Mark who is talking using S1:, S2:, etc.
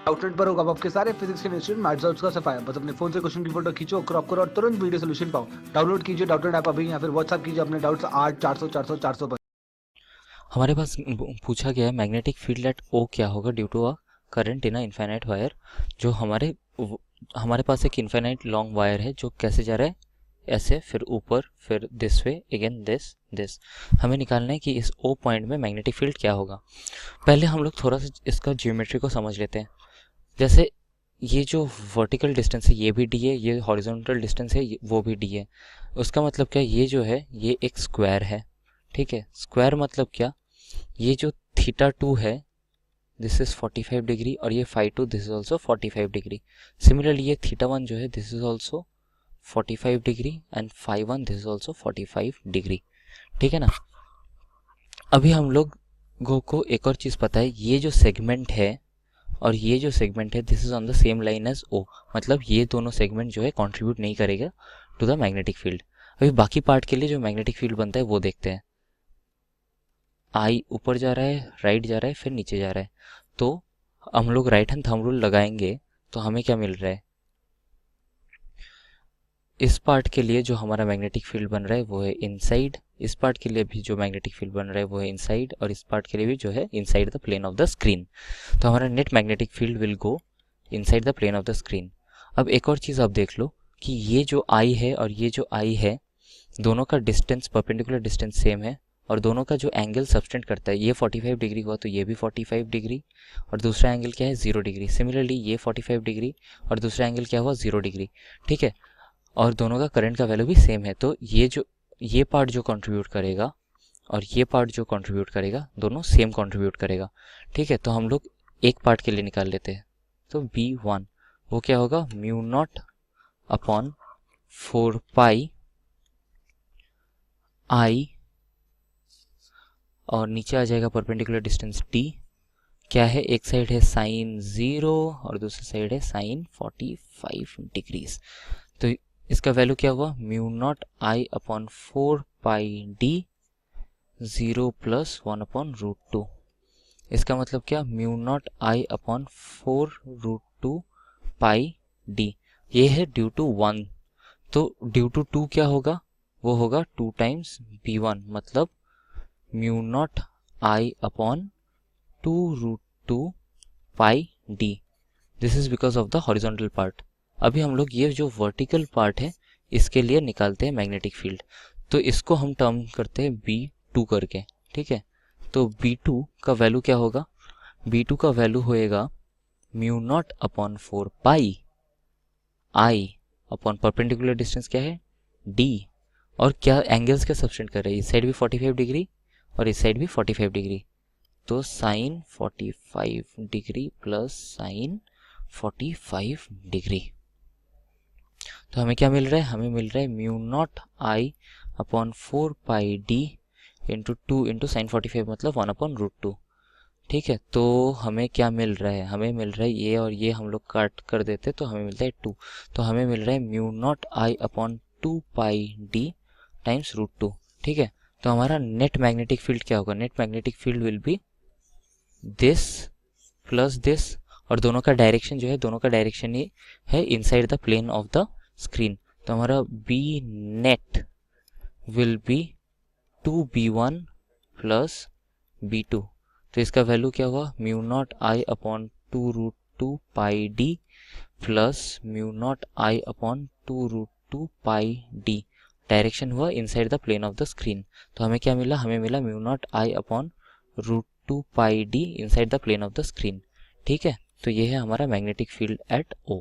S1: Outlet पर होगा आपके सारे फिजिक्स के इंस्टीट्यूट मैथ्स और उसका सफाया। बस अपने फोन से क्वेश्चन की फोटो खींचो, क्रॉप करो और तुरंत वीडियो सोल्यूशन पाओ। डाउनलोड कीजिए डाउटनेट ऐप अभी या फिर व्हाट्सएप कीजिए अपने डाउट्स 8 400 400 400 पर।
S2: हमारे पास पूछा गया है मैग्नेटिक फील्ड एट ओ क्या होगा due to a current in a infinite wire. जो हमारे पास एक इनफाइनाइट लॉन्ग वायर है जो कैसे जा रहा है, ऐसे, फिर ऊपर, फिर दिस वे अगेन, दिस। हमें निकालना है कि इस ओ पॉइंट में मैग्नेटिक फील्ड क्या होगा। पहले हम लोग थोड़ा सा इसका ज्योमेट्री को समझ लेते हैं। जैसे ये जो वर्टिकल डिस्टेंस है ये भी डी है, ये हॉरिजॉन्टल डिस्टेंस है वो भी डी है। उसका मतलब क्या, ये जो है ये एक स्क्वायर है। ठीक है, स्क्वायर मतलब क्या, ये जो थीटा 2 है दिस इज 45 डिग्री और ये phi 2 this is also 45 degree. Similarly ये थीटा 1 जो है this is also 45 degree and phi 1 this is also 45 degree. ठीक है ना। अभी हम लोग को एक और चीज़ पता है, ये जो सेगमेंट है और ये जो सेगमेंट है this is on the same line as O, मतलब ये दोनों सेगमेंट जो है कंट्रीब्यूट नहीं करेगा टू द मैग्नेटिक फील्ड। अभी बाकी पार्ट के लिए जो मैग्नेटिक फील्ड बनता है वो देखते हैं। आई ऊपर जा रहा है, राइट जा रहा है, फिर नीचे जा रहा है, तो हम लोग राइट हैंड थंब रूल लगाएंगे तो हमें क्या मिल रहा है, इस पार्ट के लिए जो हमारा मैग्नेटिक फील्ड बन रहा है वो है इनसाइड, इस पार्ट के लिए भी जो मैग्नेटिक फील्ड बन रहा है वो है इनसाइड, और इस पार्ट के लिए भी जो है inside the plane of the screen. तो हमारा net magnetic field will go inside the plane of the screen. अब एक और चीज़ आप देख लो कि ये जो आई है और ये जो आई है, दोनों का डिस्टेंस, परपेंडिकुलर डिस्टेंस सेम है, और दोनों का जो एंगल सबटेंड करता है, ये 45 डिग्री हुआ तो ये भी 45 डिग्री, और दूसरा एंगल क्या है 0 डिग्री। सिमिलरली ये 45 डिग्री और दूसरा एंगल क्या हुआ 0 डिग्री। ठीक है, और दोनों का करंट का वैल्यू भी सेम है, तो ये पार्ट जो कंट्रीब्यूट करेगा और ये पार्ट जो कंट्रीब्यूट करेगा दोनों सेम कंट्रीब्यूट करेगा। ठीक है, तो हम लोग एक पार्ट के लिए निकाल लेते हैं। तो B1 वो क्या होगा, म्यू नॉट अपॉन 4 पाई आई, और नीचे आ जाएगा परपेंडिकुलर डिस्टेंस टी, क्या है, एक साइड है साइन 0 और दूसरी साइड है साइन 45 डिग्रीज। तो इसका वैल्यू क्या हुआ, mu naught I upon 4 pi D 0 plus 1 upon root 2। इसका मतलब क्या, mu naught I upon 4 root 2 pi D, ये है ड्यू टू 1, तो ड्यू टू 2 क्या होगा, वो होगा 2 टाइम्स B1, मतलब mu naught I upon 2 root 2 pi d. This is because of the horizontal part. अभी हम लोग ये जो वर्टिकल पार्ट है इसके लिए निकालते हैं मैग्नेटिक फील्ड, तो इसको हम टर्म करते हैं B2 करके। ठीक है, तो B2 का वैल्यू क्या होगा, B2 का वैल्यू होएगा म्यू नॉट अपॉन 4 पाई आई अपॉन परपेंडिकुलर डिस्टेंस क्या है D, और क्या एंगल्स क्या सब्सटेंड कर रहे हैं, इस साइड भी 45 डिग्री और इस साइड भी 45 डिग्री, तो sine 45 degree plus sine 45 degree. तो हमें क्या मिल रहा है, हमें मिल रहा है mu naught I upon 4 pi D into 2 into sine 45 मतलब 1 अपॉन रूट 2। ठीक है, तो हमें क्या मिल रहा है, हमें मिल रहा है ये और ये हम लोग काट कर देते तो हमें मिलता है 2, तो हमें मिल रहा है mu naught I upon 2 pi D times root 2। ठीक है, तो हमारा नेट मैग्नेटिक फील्ड क्या होगा, net magnetic field will be this plus this, और दोनों का डायरेक्शन जो है, दोनों का डायरेक्शन ये है inside the plane of the screen. तो हमारा B net will be 2B1 plus B2, तो इसका वैल्यू क्या हुआ, mu naught I upon 2 root 2 pi d plus mu naught I upon 2 root 2 pi d, direction हुआ inside the plane of the screen. तो हमें क्या मिला, हमें मिला mu naught I upon root 2 pi d inside the plane of the screen. ठीक है, तो ये है हमारा मैग्नेटिक फील्ड एट ओ।